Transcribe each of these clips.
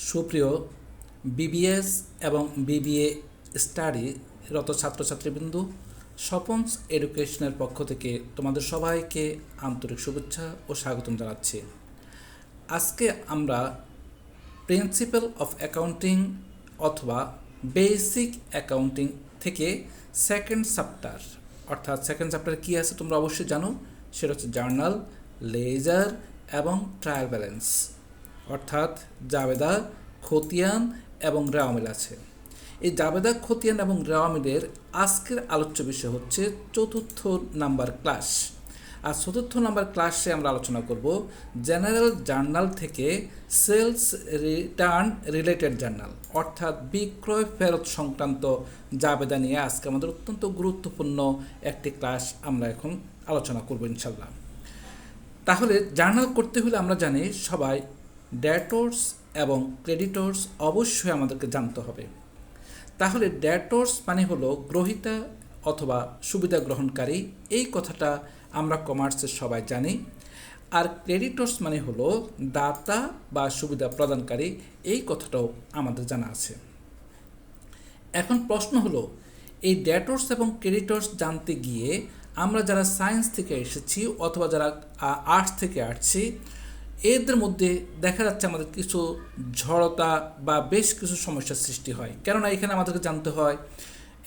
সুপ্রিয় বিবিএস এবং বিবিএ স্টাডিরত ছাত্রছাত্রীবৃন্দ, স্বপন্স এডুকেশনের পক্ষ থেকে তোমাদের সবাইকে আন্তরিক শুভেচ্ছা ও স্বাগতম জানাচ্ছি। আজকে আমরা প্রিন্সিপাল অফ অ্যাকাউন্টিং অথবা বেসিক অ্যাকাউন্টিং থেকে সেকেন্ড চ্যাপ্টার, অর্থাৎ সেকেন্ড চ্যাপ্টারে কী আছে তোমরা অবশ্যই জানো, সেটা হচ্ছে জার্নাল, লেজার এবং ট্রায়াল ব্যালেন্স, অর্থাৎ জাবেদা, খতিয়ান এবং রেওয়ামিল আছে। এই জাবেদা, খতিয়ান এবং রেওয়ামিলের আজকের আলোচ্য বিষয় হচ্ছে চতুর্থ নাম্বার ক্লাস। আর চতুর্থ নাম্বার ক্লাসে আমরা আলোচনা করব জেনারেল জার্নাল থেকে সেলস রিটার্ন রিলেটেড জার্নাল, অর্থাৎ বিক্রয় ফেরত সংক্রান্ত জাবেদা নিয়ে আজকে আমাদের অত্যন্ত গুরুত্বপূর্ণ একটি ক্লাস আমরা এখন আলোচনা করব ইনশাল্লাহ। তাহলে জার্নাল করতে হলে আমরা জানি সবাই ডেটর্স এবং ক্রেডিটর্স অবশ্যই আমাদেরকে জানতে হবে। তাহলে ডেটর্স মানে হলো গ্রহীতা অথবা সুবিধা গ্রহণকারী, এই কথাটা আমরা কমার্সের সবাই জানি। আর ক্রেডিটর্স মানে হলো দাতা বা সুবিধা প্রদানকারী, এই কথাটাও আমাদের জানা আছে। এখন প্রশ্ন হলো, এই ডেটর্স এবং ক্রেডিটর্স জানতে গিয়ে আমরা যারা সায়েন্স থেকে এসেছি অথবা যারা আর্টস থেকে আসছি, এদের মধ্যে দেখা যাচ্ছে আমাদের কিছু ঝড়তা বা বেশ কিছু সমস্যার সৃষ্টি হয়। কেননা এখানে আমাদেরকে জানতে হয়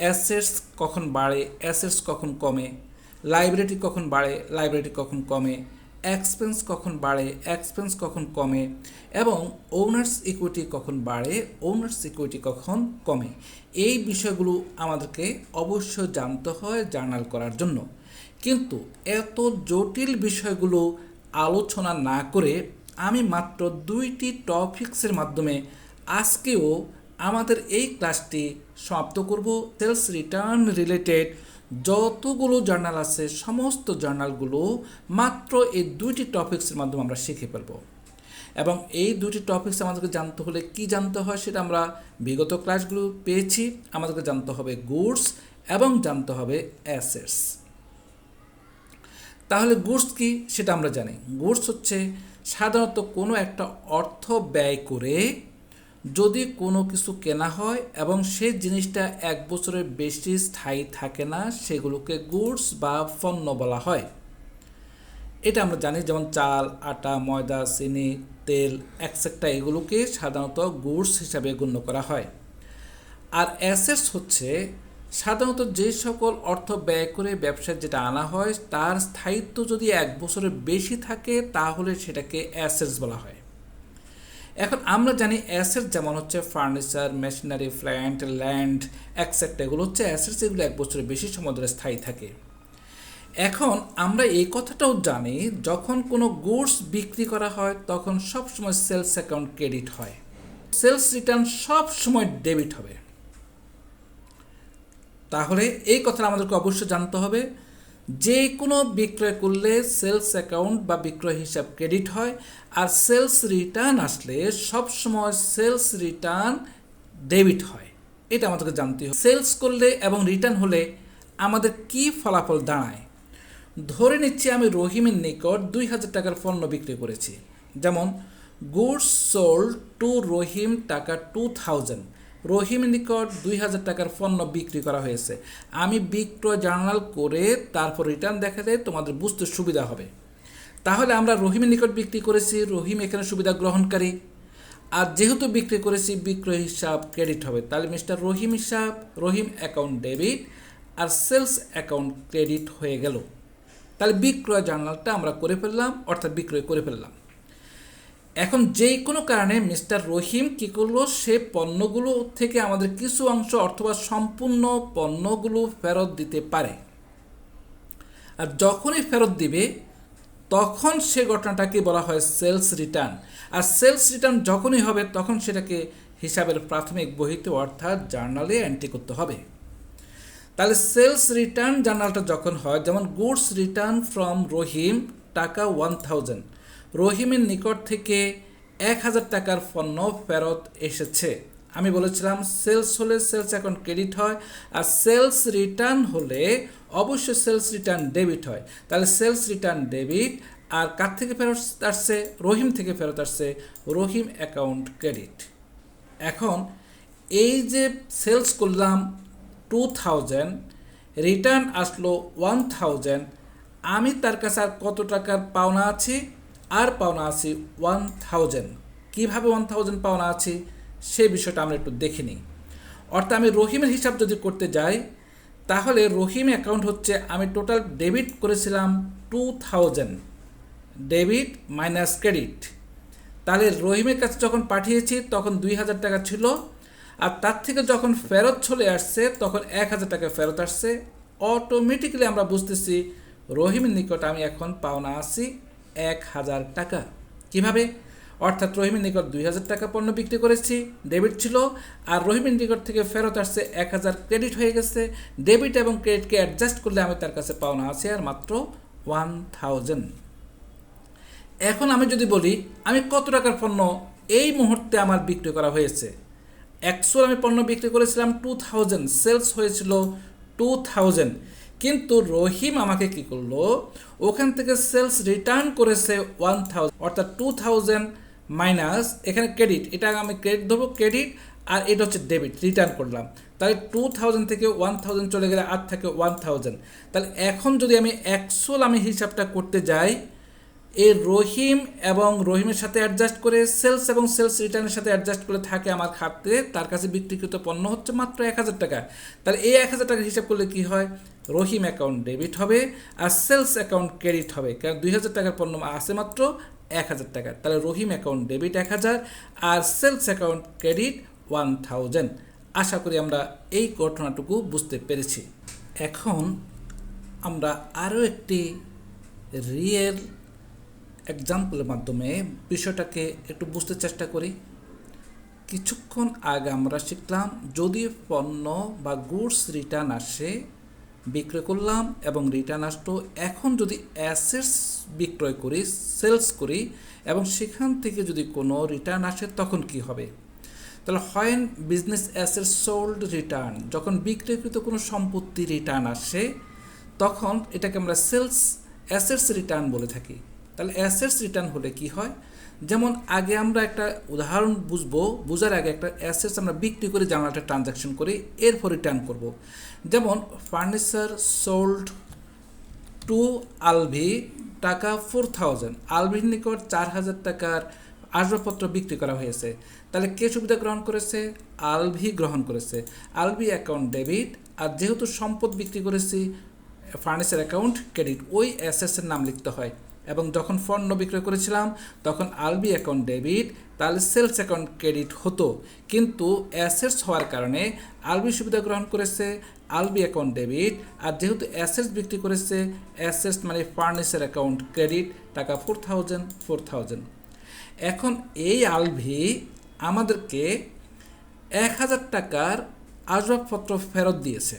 অ্যাসেটস কখন বাড়ে, অ্যাসেটস কখন কমে, লাইবিলিটি কখন বাড়ে, লাইবিলিটি কখন কমে, এক্সপেন্স কখন বাড়ে, এক্সপেন্স কখন কমে, এবং ওনার্স ইকুইটি কখন বাড়ে, ওনার্স ইকুইটি কখন কমে। এই বিষয়গুলো আমাদেরকে অবশ্যই জানতে হয় জার্নাল করার জন্য। কিন্তু এত জটিল বিষয়গুলো আলোচনা না করে আমি মাত্র 2টি টপিক্সের মাধ্যমে আজকেও আমাদের এই ক্লাসটি সমাপ্ত করব। সেলস রিটার্ন রিলেটেড যতগুলো জার্নাল আছে সমস্ত জার্নালগুলো মাত্র এই 2টি টপিক্সের মাধ্যমে আমরা শিখে ফেলব। এবং এই 2টি টপিক্স আমাদেরকে জানতে হলে কি জানতে হয় সেটা আমরা বিগত ক্লাসগুলো পেয়েছি। আমাদেরকে জানতে হবে গুডস এবং জানতে হবে অ্যাসেটস। তাহলে গুডস কি সেটা আমরা জানি। গুডস হচ্ছে সাধারণত কোনো একটা অর্থ ব্যয় করে যদি কোনো কিছু কেনা হয় এবং সেই জিনিসটা 1 বছরের বেশি স্থায়ী থাকে না, সেগুলোকে গুডস বা পণ্য বলা হয়। এটা আমরা জানি, যেমন চাল, আটা, ময়দা, চিনি, তেল এক্সেট্রা, এগুলোকে সাধারণত গুডস হিসাবে গণ্য করা হয়। আর অ্যাসেটস হচ্ছে সাধারণত যে সকল অর্থ ব্যয় করে ব্যবসায় যেটা আনা হয় তার স্থায়িত্ব যদি 1 বছরের বেশি থাকে তাহলে সেটাকে অ্যাসেটস বলা হয়। এখন আমরা জানি অ্যাসেট যেমন হচ্ছে furniture, machinery, plant, land etcetera, এগুলো হচ্ছে অ্যাসেটস, এগুলো 1 বছরের বেশি সময় ধরে স্থায়ী থাকে। এখন আমরা এই কথাটাও জানি যখন কোনো গুডস বিক্রি করা হয় তখন সবসময় সেলস অ্যাকাউন্ট ক্রেডিট হয়, সেলস রিটার্ন সবসময় ডেবিট হবে। তাহলে এই কথাটা আমাদেরকে অবশ্যই জানতে হবে, যে কোনো বিক্রয় করলে সেলস অ্যাকাউন্ট বা বিক্রয় হিসাব ক্রেডিট হয়, আর সেলস রিটার্ন আসলে সবসময় সেলস রিটার্ন ডেবিট হয়। এটা আমাদেরকে জানতে হবে। সেলস করলে এবং রিটার্ন হলে আমাদের কি ফলাফল দাঁড়ায়। ধরে নিচ্ছি আমি রহিমের নিকট 2000 টাকার পণ্য বিক্রি করেছি। যেমন গুডস সোল্ড টু রহিম টাকা 2000, রহিমের নিকট 2000 টাকার পণ্য বিক্রি করা হয়েছে। আমি বিক্রয় জার্নাল করে তারপর রিটার্ন দেখালে তোমাদের বুঝতে সুবিধা হবে। তাহলে আমরা রহিমের নিকট বিক্রি করেছি, রহিম এখানে সুবিধা গ্রহণকারী, আর যেহেতু বিক্রি করেছি বিক্রয় হিসাব ক্রেডিট হবে, তাহলে মিস্টার রহিম হিসাব, রহিম অ্যাকাউন্ট ডেবিট আর সেলস অ্যাকাউন্ট ক্রেডিট হয়ে গেল। তাহলে বিক্রয় জার্নালটা আমরা করে ফেললাম, অর্থাৎ বিক্রয় করে ফেললাম। এখন যে কোনো কারণে মিস্টার রহিম কী করলো, সে পণ্যগুলো থেকে আমাদের কিছু অংশ অথবা সম্পূর্ণ পণ্যগুলো ফেরত দিতে পারে। আর যখনই ফেরত দিবে তখন সে ঘটনাটাকে বলা হয় সেলস রিটার্ন। আর সেলস রিটার্ন যখনই হবে তখন সেটাকে হিসাবের প্রাথমিক বহিতে অর্থাৎ জার্নালে এন্ট্রি করতে হবে। তাহলে সেলস রিটার্ন জার্নালটা যখন হয়, যেমন গুডস রিটার্ন ফ্রম রহিম টাকা 1000, রহিমের নিকট থেকে 1000 টাকার পণ্য ফেরত এসেছে। আমি বলেছিলাম সেলস হলে সেলস অ্যাকাউন্ট ক্রেডিট হয়, আর সেলস রিটার্ন হলে অবশ্যই সেলস রিটার্ন ডেবিট হয়। তাহলে সেলস রিটার্ন ডেবিট, আর কার থেকে ফেরত আসছে, রহিম থেকে ফেরত আসছে, রহিম অ্যাকাউন্ট ক্রেডিট। এখন এই যে সেলস করলাম 2000, রিটার্ন আসলো 1000, আমি তার কাছে আর কত টাকার পাওনা আছি? আর পাওনা আছি 1000। কীভাবে 1000 পাওনা আছি সেই বিষয়টা আমরা একটু দেখে নিই। অর্থাৎ আমি রহিমের হিসাব যদি করতে যাই, তাহলে রহিম অ্যাকাউন্ট হচ্ছে আমি টোটাল ডেবিট করেছিলাম 2000, ডেবিট মাইনাস ক্রেডিট। তাহলে রহিমের কাছে যখন পাঠিয়েছি তখন 2000 টাকা ছিল, আর তার থেকে যখন ফেরত চলে আসছে তখন 1000 টাকা ফেরত আসছে। অটোমেটিক্যালি আমরা বুঝতেছি রহিমের নিকট আমি এখন পাওনা আছি 1000 টাকা। কিভাবে? অর্থাৎ রহিমের নিকট 2000 টাকা পণ্য বিক্রি করেছি, ডেবিট ছিল, আর রহিমের নিকট থেকে ফেরত আসছে 1000, ক্রেডিট হয়ে গেছে। ডেবিট এবং ক্রেডিটকে অ্যাডজাস্ট করলে আমি তার কাছে পাওনা আছি আর মাত্র 1000। এখন আমি যদি বলি আমি কত টাকার পণ্য এই মুহূর্তে আমার বিক্রি করা হয়েছে, অ্যাকচুয়াল আমি পণ্য বিক্রি করেছিলাম 2000, সেলস হয়েছিল 2000, কিন্তু রহিম আমাকে কি করলো, ওখান থেকে সেলস রিটার্ন করেছে 1000, অর্থাৎ 2000 মাইনাস এখানে ক্রেডিট, এটা আমি ক্রেডিট দেবো, ক্রেডিট, আর এটা হচ্ছে ডেবিট, রিটার্ন করলাম। তাহলে 2000 থেকে 1000 চলে গেলে আর থাকে 1000। তাহলে এখন যদি আমি অ্যাকচুয়াল হিসাবটা করতে যাই, এই রহিম এবং রহিমের সাথে অ্যাডজাস্ট করে সেলস এবং সেলস রিটার্নের সাথে অ্যাডজাস্ট করে থাকে আমার খাতে, তার কাছে বিক্রিকৃত পণ্য হচ্ছে মাত্র 1000 টাকা। তাহলে এই 1000 টাকার হিসাব করলে কি হয়, রহিম অ্যাকাউন্ট ডেবিট হবে আর সেলস অ্যাকাউন্ট ক্রেডিট হবে, কারণ 2000 টাকার পণ্য আছে মাত্র 1000 টাকা। তাহলে রহিম অ্যাকাউন্ট ডেবিট 1000 আর সেলস অ্যাকাউন্ট ক্রেডিট 1000। আশা করি আমরা এই ঘটনাটুকু বুঝতে পেরেছি। এখন আমরা আরও একটি রিয়েল এক্সাম্পলের মাধ্যমে বিষয়টাকে একটু বুঝতে চেষ্টা করি। কিছুক্ষণ আগে আমরা শিখলাম যদি পণ্য বা গুডস রিটার্ন আসে, বিক্রয় করলাম এবং রিটার্ন আসতো, এখন যদি অ্যাসেটস বিক্রয় করি, সেলস করি এবং সেখান থেকে যদি কোনো রিটার্ন আসে তখন কি হবে? তাহলে when business assets sold return, যখন বিক্রয়কৃত কোনো সম্পত্তি রিটার্ন আসে তখন এটাকে আমরা সেলস অ্যাসেটস রিটার্ন বলে থাকি। তাহলে অ্যাসেটস রিটার্ন হলে কি হয়, যেমন আগে আমরা একটা উদাহরণ বোঝার আগে একটা অ্যাসেটস আমরা বিক্রি করে জার্নালটা ট্রানজ্যাকশন করি, এরপর রিটার্ন করব। যেমন ফার্নিচার সোল্ড টু আলভি, টাকা 4000, আলভির নিকট 4000 টাকার আসবাবপত্র বিক্রি করা হয়েছে। তাহলে কে সুবিধা গ্রহণ করেছে? আলভি গ্রহণ করেছে। আলভি অ্যাকাউন্ট ডেবিট, আর যেহেতু সম্পদ বিক্রি করেছি ফার্নিচার অ্যাকাউন্ট ক্রেডিট, ওই অ্যাসেটসের নাম লিখতে হয়। এবং যখন পণ্য বিক্রয় করেছিলাম তখন আলবি অ্যাকাউন্ট ডেবিট, তাহলে সেলস অ্যাকাউন্ট ক্রেডিট হতো, কিন্তু অ্যাসেটস হওয়ার কারণে আলবি সুবিধা গ্রহণ করেছে, আলবি অ্যাকাউন্ট ডেবিট, আর যেহেতু অ্যাসেটস বিক্রি করেছে, অ্যাসেটস মানে ফার্নিচার অ্যাকাউন্ট ক্রেডিট, টাকা 4000। এখন এই আলভি আমাদেরকে 1000 টাকার আসবাবপত্র ফেরত দিয়েছে।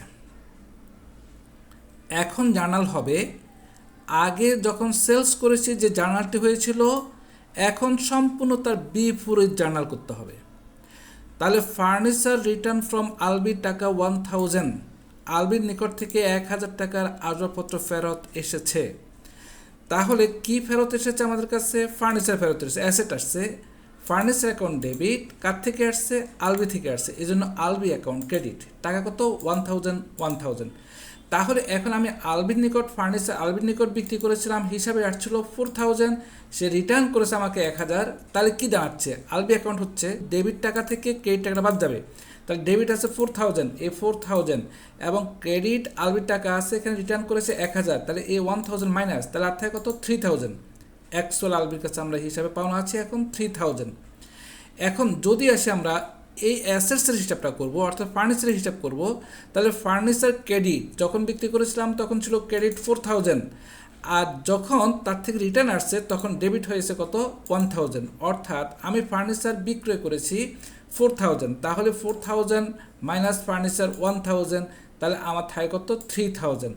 এখন জার্নাল হবে, আগে যখন সেলস করেছি যে জার্নালটি হয়েছিল, এখন সম্পূর্ণ তার বিপরীত জার্নাল করতে হবে। তাহলে ফার্নিচার রিটার্ন ফ্রম আলবি টাকা 1000, আলবির নিকট থেকে 1000 টাকার আসবাবপত্র ফেরত এসেছে। তাহলে কি ফেরত এসেছে আমাদের কাছে? ফার্নিচার ফেরত এসেছে, অ্যাসেট আসছে। ফার্নিচার অ্যাকাউন্ট ডেবিট কার থেকে আসছে? আলবি থেকে আসছে, এই জন্য আলবি অ্যাকাউন্ট ক্রেডিট, টাকা কত? 1000। তাহলে এখন আমি আলবির নিকট ফার্নিচার আলবির নিকট বিক্রি করেছিলাম, হিসাবে আসছিল 4000, সে রিটার্ন করেছে আমাকে 1000। তাহলে কি দাঁড়াচ্ছে? আলবি অ্যাকাউন্ট হচ্ছে ডেবিট টাকা থেকে ক্রেডিট টাকাটা বাদ যাবে, তাহলে ডেবিট আছে 4000, এই 4000 এবং ক্রেডিট আলবির টাকা আছে, এখানে রিটার্ন করেছে 1000, তাহলে এই 1000 মাইনাস, তাহলে আর থাকে কত? 3000। অ্যাকচুয়াল আলবির কাছে আমরা হিসাবে পাওনা আছে এখন 3000। এখন যদি আসে আমরা এই অ্যাসেটসের হিসাবটা করব, অর্থাৎ ফার্নিচারের হিসাব করব, তাহলে ফার্নিচার ক্রেডিট যখন বিক্রি করেছিলাম তখন ছিল ক্রেডিট 4000, আর যখন তার থেকে রিটার্ন আসছে তখন ডেবিট হয়েছে কত? 1000। অর্থাৎ আমি ফার্নিচার বিক্রয় করেছি 4000, তাহলে 4000 মাইনাস ফার্নিচার 1000, তাহলে আমার থাকে কত? 3000।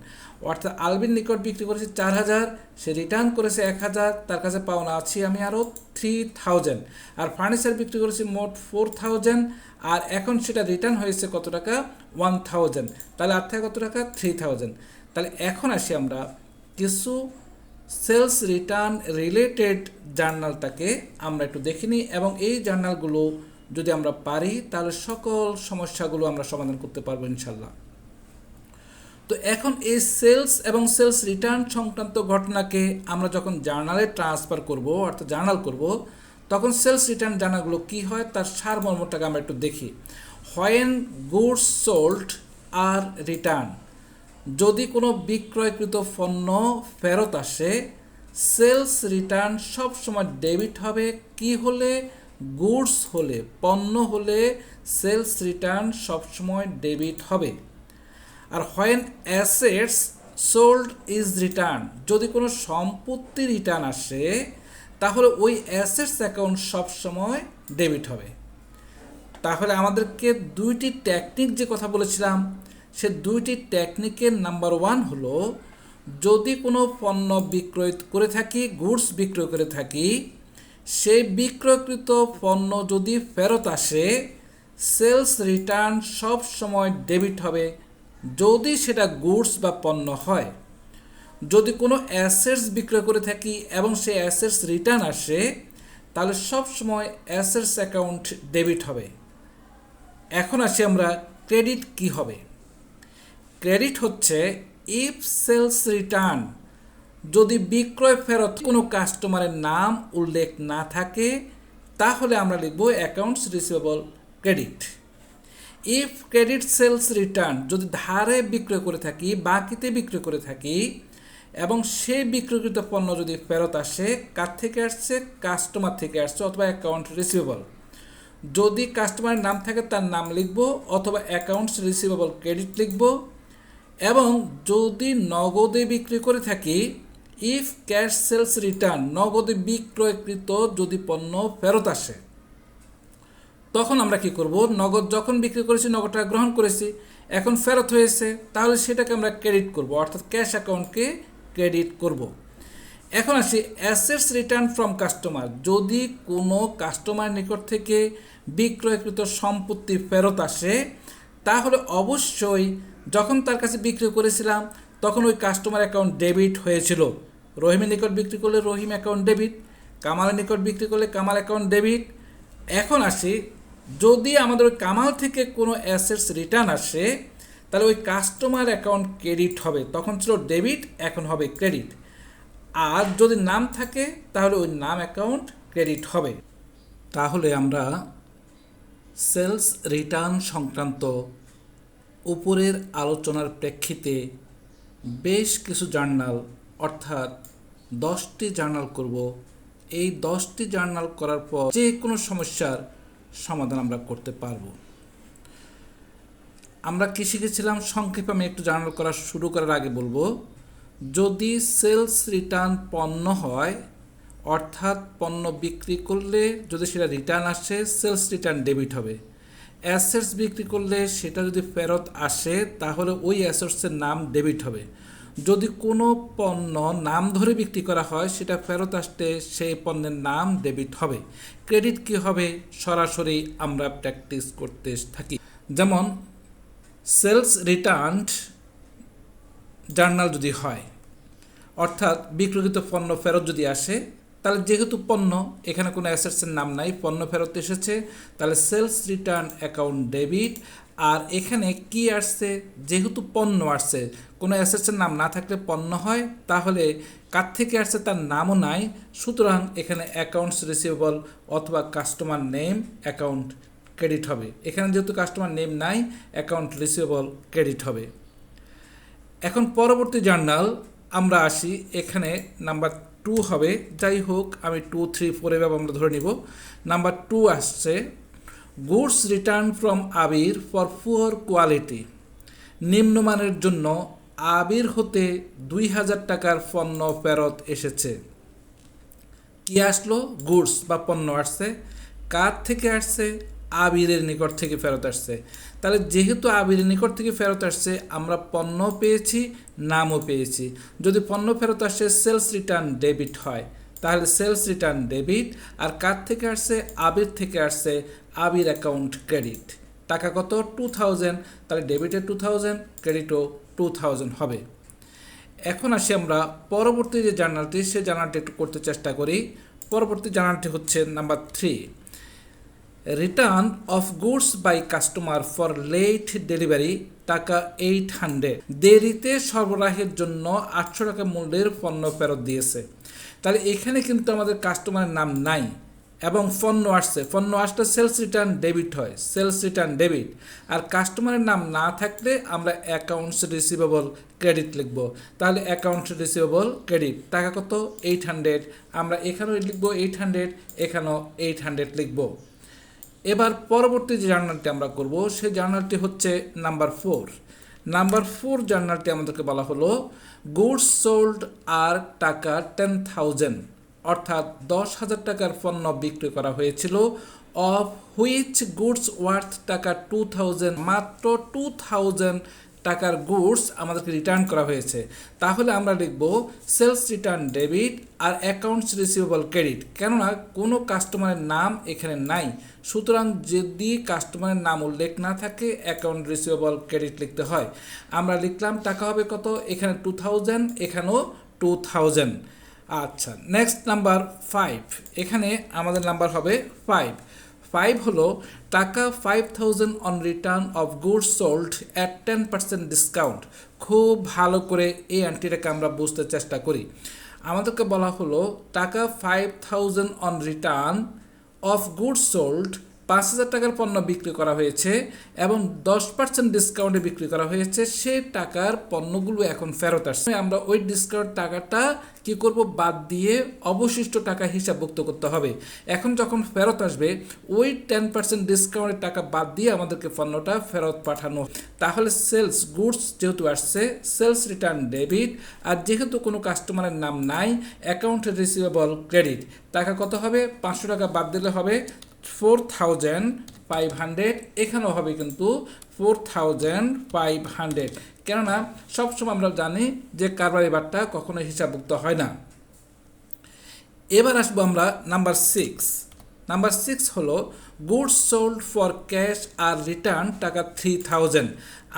অর্থাৎ আলবির নিকট বিক্রি করেছি 4000, সে রিটার্ন করেছে 1000, তার কাছে পাওনা আছি আমি আরও 3000। আর ফার্নিচার বিক্রি করেছি মোট 4000, আর এখন সেটা রিটার্ন হয়েছে কত টাকা? 1000, তাহলে আর থাকে কত টাকা? 3000। তাহলে এখন আসি আমরা কিছু সেলস রিটার্ন রিলেটেড জার্নালটাকে আমরা একটু দেখে নিই, এবং এই জার্নালগুলো যদি আমরা পারি তাহলে সকল সমস্যাগুলো আমরা সমাধান করতে পারবো ইনশাল্লাহ। তো এখন এই সেলস এবং সেলস রিটার্ন সংক্রান্ত ঘটনাকে আমরা যখন জার্নালে ট্রান্সফার করব অর্থাৎ জার্নাল করব, তখন সেলস রিটার্ন জার্নালগুলো কী হয় তার সারমর্মটাকে আমরা একটু দেখি। When goods sold are return, যদি কোনো বিক্রয়কৃত পণ্য ফেরত আসে, সেলস রিটার্ন সবসময় ডেবিট হবে। কি হলে? গুডস হলে, পণ্য হলে সেলস রিটার্ন সবসময় ডেবিট হবে। আর when assets sold is return, যদি কোনো সম্পত্তি রিটার্ন আসে তাহলে ওই অ্যাসেটস অ্যাকাউন্ট সবসময় ডেবিট হবে। তাহলে আমাদেরকে দুইটি টেকনিক যে কথা বলেছিলাম, সে দুইটি টেকনিকের নাম্বার 1 হলো, যদি কোনো পণ্য বিক্রয় করে থাকি, গুডস বিক্রয় করে থাকি, সেই বিক্রয়কৃত পণ্য যদি ফেরত আসে, সেলস রিটার্ন সব সময় ডেবিট হবে যদি সেটা গুডস বা পণ্য হয়। যদি কোনো অ্যাসেটস বিক্রয় করে থাকি এবং সেই অ্যাসেটস রিটার্ন আসে, তাহলে সব সময় অ্যাসেটস অ্যাকাউন্ট ডেবিট হবে। এখন আসি আমরা ক্রেডিট কি হবে। ক্রেডিট হচ্ছে ইফ সেলস রিটার্ন, যদি বিক্রয় ফেরত কোনো কাস্টমারের নাম উল্লেখ না থাকে তাহলে আমরা লিখব accounts receivable credit. If credit sales return, যদি ধারে বিক্রয় করে থাকি, বাকিতে বিক্রয় করে থাকি এবং সেই বিক্রয়কৃত পণ্য যদি ফেরত আসে, কার থেকে আসছে? কাস্টমার থেকে আসছে অথবা অ্যাকাউন্ট রিসিভেবল। যদি কাস্টমারের নাম থাকে তার নাম লিখব অথবা অ্যাকাউন্টস রিসিভেবল ক্রেডিট লিখব। এবং যদি নগদে বিক্রি করে থাকি, ইফ ক্যাশ সেলস রিটার্ন, নগদে বিক্রয়কৃত যদি পণ্য ফেরত আসে, তখন আমরা কি করব? নগদ যখন বিক্রি করেছি, নগদটা গ্রহণ করেছি, এখন ফেরত হয়েছে, তাহলে সেটাকে আমরা ক্রেডিট করব, অর্থাৎ ক্যাশ অ্যাকাউন্টকে ক্রেডিট করব। এখন আসি অ্যাসেটস রিটার্ন ফ্রম কাস্টমার, যদি কোনো কাস্টমার নিকট থেকে বিক্রয়কৃত সম্পত্তি ফেরত আসে, তাহলে অবশ্যই যখন তার কাছে বিক্রি করেছিলাম তখন ওই কাস্টমার অ্যাকাউন্ট ডেবিট হয়েছিল। রহিমের নিকট বিক্রি করলে রহিম অ্যাকাউন্ট ডেবিট, কামালের নিকট বিক্রি করলে কামাল অ্যাকাউন্ট ডেবিট। এখন আসি, যদি আমাদের ওই কামাল থেকে কোনো অ্যাসেটস রিটার্ন আসে তাহলে ওই কাস্টমার অ্যাকাউন্ট ক্রেডিট হবে, তখন ছিল ডেবিট, এখন হবে ক্রেডিট। আর যদি নাম থাকে তাহলে ওই নাম অ্যাকাউন্ট ক্রেডিট হবে। তাহলে আমরা সেলস রিটার্ন সংক্রান্ত উপরের আলোচনার প্রেক্ষিতে বেশ কিছু জার্নাল অর্থাৎ 10টি জার্নাল করব। এই 10টি জার্নাল করার পর যে কোনো সমস্যার সমাধান আমরা করতে পারব। আমরা কি শিখেছিলাম সংক্ষেপে আমি একটু জার্নাল করা শুরু করার আগে বলবো, যদি সেলস রিটার্ন পণ্য হয়, অর্থাৎ পণ্য বিক্রি করলে যদি সেটা রিটার্ন আসে, সেলস রিটার্ন ডেবিট হবে। অ্যাসেটস বিক্রি করলে সেটা যদি ফেরত আসে তাহলে ওই অ্যাসেটসের নাম ডেবিট হবে। যদি কোনো পণ্য নাম ধরে বিক্রি করা হয়, সেটা ফেরত আসতে সেই পণ্যের নাম ডেবিট হবে। ক্রেডিট কি হবে? সরাসরি আমরা প্র্যাকটিস করতে থাকি। যেমন সেলস রিটার্ন জার্নাল যদি হয়, অর্থাৎ বিক্রয়কৃত পণ্য ফেরত যদি আসে, তাহলে যেহেতু পণ্য, এখানে কোনো অ্যাসেটসের নাম নাই, পণ্য ফেরত এসেছে, তাহলে সেলস রিটার্ন অ্যাকাউন্ট ডেবিট। আর এখানে কি আসছে? যেহেতু পণ্য আসছে, কোনো অ্যাসেটসের নাম না থাকলে পণ্য হয়, তাহলে কার থেকে আসছে তার নামও নাই, সুতরাং এখানে অ্যাকাউন্টস রিসিভেবল অথবা কাস্টমার নেম অ্যাকাউন্ট ক্রেডিট হবে। এখানে যেহেতু কাস্টমার নেম নাই, অ্যাকাউন্ট রিসিভেবল ক্রেডিট হবে। এখন পরবর্তী জার্নাল আমরা আসি, এখানে নাম্বার 2 হবে। যাই হোক, আমি 2, 3, 4 এভাবে আমরা ধরে নিব। নাম্বার 2 আসছে goods return from Abir for poor quality, নিম্নমানের জন্য আবির হতে 2000 টাকার পণ্য ফেরত এসেছে। কি আসলো? গুডস বা পণ্য আসছে। কার থেকে আসছে? আবিরের নিকট থেকে ফেরত আসছে। তাহলে যেহেতু আবিরের নিকট থেকে ফেরত আসছে, আমরা পণ্য পেয়েছি, নামও পেয়েছি। যদি পণ্য ফেরত আসে, সেলস রিটার্ন ডেবিট হয়, তাহলে সেলস রিটার্ন ডেবিট। আর কার থেকে আসছে? আবির থেকে আসছে, আবির অ্যাকাউন্ট ক্রেডিট। টাকা কত? 2000, তাহলে ডেবিটে 2000, ক্রেডিটও 2000 হবে। এখন আসি আমরা পরবর্তী যে জার্নালটি, সে জার্নালটি একটু করতে চেষ্টা করি। পরবর্তী জার্নালটি হচ্ছে number 3, return of goods by customer for late delivery টাকা 800, দেরিতে সরবরাহের জন্য 800 টাকা মূল্যের পণ্য ফেরত দিয়েছে। তাহলে এখানে কিন্তু আমাদের কাস্টমারের নাম নাই এবং পণ্য আসলে সেলস রিটার্ন ডেবিট হয়, সেলস রিটার্ন ডেবিট। আর কাস্টমারের নাম না থাকলে আমরা অ্যাকাউন্টস রিসিভেবল ক্রেডিট লিখব। তাহলে অ্যাকাউন্টস রিসিভেবল ক্রেডিট টাকা কত 800, আমরা এখানেও লিখব 800, এখানেও 800 লিখব। এবার পরবর্তী যে জার্নালটি আমরা করব সেই জার্নালটি হচ্ছে নাম্বার 4 জার্নালটি আমাদেরকে বলা হলো গুডস সোল্ড আর টাকা 10,000, অর্থাৎ 10,000 টাকার পণ্য বিক্রি করা হয়েছিল। অফ হুইচ গুডস ওয়ার্থ টাকা 2,000, মাত্র 2,000 টাকার গুডস আমাদেরকে রিটার্ন করা হয়েছে। তাহলে আমরা লিখব সেলস রিটার্ন ডেবিট আর অ্যাকাউন্টস রিসিভেবল ক্রেডিট, কেননা কোনো কাস্টমারের নাম এখানে নাই। সুতরাং যদি কাস্টমারের নাম উল্লেখ না থাকে অ্যাকাউন্ট রিসিভেবল ক্রেডিট লিখতে হয়। আমরা লিখলাম টাকা হবে কত, এখানে 2,000, এখানেও 2,000। আচ্ছা, নেক্সট নাম্বার 5, এখানে আমাদের নাম্বার হবে 5 হলো টাকা 5,000 on return of goods sold at 10% discount. খুব ভালো করে এই অ্যান্টিটাকে আমরা বুঝতে চেষ্টা করি। আমাদেরকে বলা হলো টাকা 5,000 on return of goods sold, 5,000 টাকার পণ্য বিক্রি করা হয়েছে এবং 10% ডিসকাউন্টে বিক্রি করা হয়েছে। সে টাকার পণ্যগুলো এখন ফেরত আসছে। আমরা ওই ডিসকাউন্ট টাকাটা কি করব, বাদ দিয়ে অবশিষ্ট টাকা হিসাবভুক্ত করতে হবে। এখন যখন ফেরত আসবে ওই 10% ডিসকাউন্টের টাকা বাদ দিয়ে আমাদেরকে পণ্যটা ফেরত পাঠানো। তাহলে সেলস গুডস যেহেতু আসছে সেলস রিটার্ন ডেবিট, আর যেহেতু কোনো কাস্টমারের নাম নাই অ্যাকাউন্ট রিসিভেবল ক্রেডিট। টাকা কত হবে, 500 টাকা বাদ দিলে হবে 4,500, এখানেও হবে কিন্তু 4,500, কেননা সবসময় আমরা জানি যে কারবারি বারটা কখনো হিসাবভুক্ত হয় না। এবার আসবো আমরা নাম্বার 6 হলো goods sold for cash are return টাকা 3,000।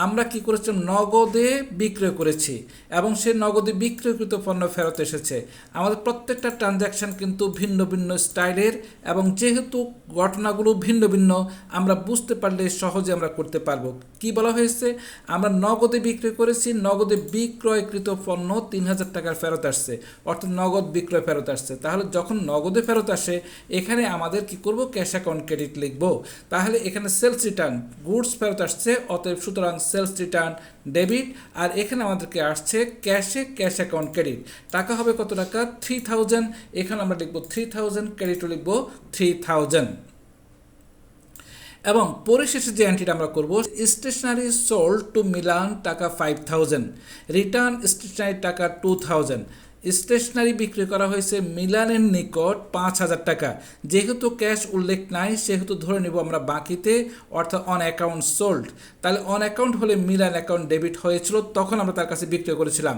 আমরা কি করেছি, নগদে বিক্রয় করেছি এবং সেই নগদে বিক্রয়কৃত পণ্য ফেরত এসেছে। আমাদের প্রত্যেকটা ট্রানজ্যাকশান কিন্তু ভিন্ন ভিন্ন স্টাইলের এবং যেহেতু ঘটনাগুলো ভিন্ন ভিন্ন আমরা বুঝতে পারলে সহজে আমরা করতে পারবো। কি বলা হয়েছে, আমরা নগদে বিক্রয় করেছি, নগদে বিক্রয়কৃত পণ্য 3,000 টাকার ফেরত আসছে, অর্থাৎ নগদ বিক্রয় ফেরত আসছে। তাহলে যখন নগদে ফেরত আসে এখানে আমাদের কি করব, ক্যাশ অ্যাকাউন্ট ক্রেডিট লিখব। তাহলে এখানে সেলস রিটার্ন গুডস ফেরত আসছে, অতএব সুতরাং সেলস রিটার্ন ডেবিট, আর এখানে আমাদেরকে আসছে ক্যাশে ক্যাশ অ্যাকাউন্ট ক্রেডিট। টাকা হবে কত টাকা, 3,000, এখানে আমরা লিখব 3,000, ক্রেডিটও লিখব 3,000। এবং পরিশেষে যে এন্ট্রিটা আমরা করব, স্টেশনারি সোল্ড টু মিলান টাকা 5,000, রিটার্ন স্টেশনারি টাকা 2,000। স্টেশনারি বিক্রি করা হয়েছে মিলানের নিকট 5,000 টাকা। যেহেতু ক্যাশ উল্লেখ নাই সেহেতু ধরে নেব আমরা বাকিতে, অর্থাৎ অন অ্যাকাউন্ট সোল্ড। তাহলে অন অ্যাকাউন্ট হলে মিলান অ্যাকাউন্ট ডেবিট হয়েছিল, তখন আমরা তার কাছে বিক্রি করেছিলাম।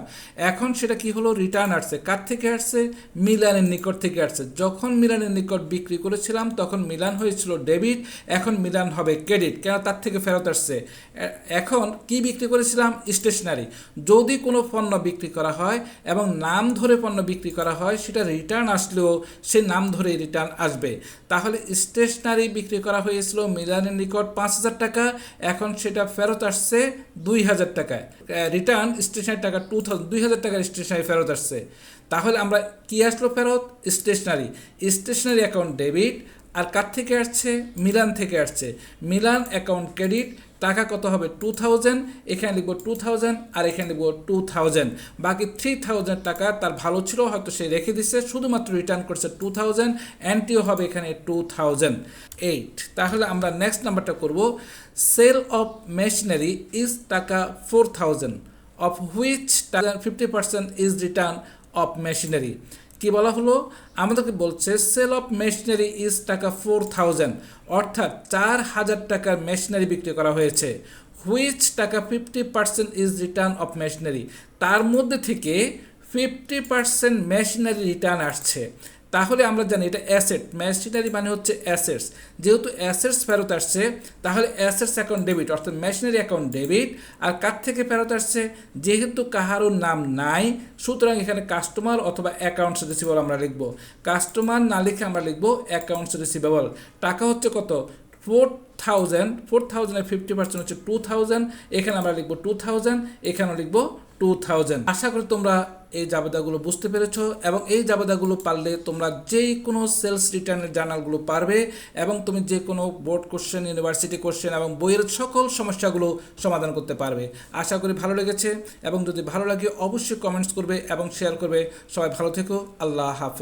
এখন সেটা কি হলো, রিটার্ন আসছে। কার থেকে আসছে, মিলানের নিকট থেকে আসছে। যখন মিলানের নিকট বিক্রি করেছিলাম তখন মিলান হয়েছিল ডেবিট, এখন মিলান হবে ক্রেডিট, কেন তার থেকে ফেরত আসছে। এখন কি বিক্রি করেছিলাম, স্টেশনারি। যদি কোনো পণ্য বিক্রি করা হয় এবং নাম ধরে পণ্য বিক্রি করা হয় সেটা রিটার্ন আসলেও সে নাম ধরে রিটার্ন আসবে। তাহলে স্টেশনারি বিক্রি করা হয়েছিল মিলানের নিকট 5,000 টাকা, এখন সেটা ফেরত আসছে 2,000 টাকায়। রিটার্ন স্টেশনারি টাকা 2,000 টাকার স্টেশনারি ফেরত আসছে। তাহলে আমরা কি আসলো ফেরত, স্টেশনারি অ্যাকাউন্ট ডেবিট, আর কার থেকে আসছে, মিলান থেকে আসছে। মিলান অ্যাকাউন্ট ক্রেডিট, টাকা কত হবে 2,000, এখানে লিখব 2,000 আর এখানে লিখব 2,000। বাকি 3,000 টাকা তার ভালো ছিল, হয়তো সে রেখে দিচ্ছে, শুধুমাত্র রিটার্ন করছে 2,000, অ্যান্টিও হবে এখানে 2,008। তাহলে আমরা নেক্সট নাম্বারটা করব, সেল অফ মেশিনারি ইজ টাকা 4,000, অফ হুইচ টাকা 50% ইজ রিটার্ন অফ মেশিনারি। কি বলা হলো, আমাদেরকে বলছে সেল অফ মেশিনারি ইজ টাকা 4,000, অর্থাৎ 4,000 টাকার মেশিনারি বিক্রি করা হয়েছে। হুইচ টাকা 50% ইজ রিটার্ন অফ মেশিনারি, তার মধ্যে থেকে 50% মেশিনারি রিটার্ন আসছে। তাহলে আমরা জানি এটা অ্যাসেট, মেশিনারি মানে হচ্ছে অ্যাসেটস। যেহেতু অ্যাসেটস ফেরত আসছে তাহলে অ্যাসেটস অ্যাকাউন্ট ডেবিট, অর্থাৎ মেশিনারি অ্যাকাউন্ট ডেবিট। আর কার থেকে ফেরত আসছে, যেহেতু কাহারও নাম নাই সুতরাং এখানে কাস্টমার অথবা অ্যাকাউন্টস রিসিভেবল আমরা লিখব। কাস্টমার না লিখে আমরা লিখব অ্যাকাউন্টস রিসিভেবল। টাকা হচ্ছে কত, 4,000 50% হচ্ছে 2,000, এখানে আমরা লিখবো 2,000, এখানেও লিখবো 2,000। আশা করি তোমরা এই জাবেদাগুলো বুঝতে পেরেছো, এবং এই জাবেদাগুলো পারলে তোমরা যে কোনো সেলস রিটার্নের জার্নালগুলো পারবে, এবং তুমি যে কোনো বোর্ড কোশ্চেন, ইউনিভার্সিটি কোশ্চেন এবং বইয়ের সকল সমস্যাগুলো সমাধান করতে পারবে। আশা করি ভালো লেগেছে, এবং যদি ভালো লাগে অবশ্যই কমেন্টস করবে এবং শেয়ার করবে। সবাই ভালো থেকো, আল্লাহ হাফেজ।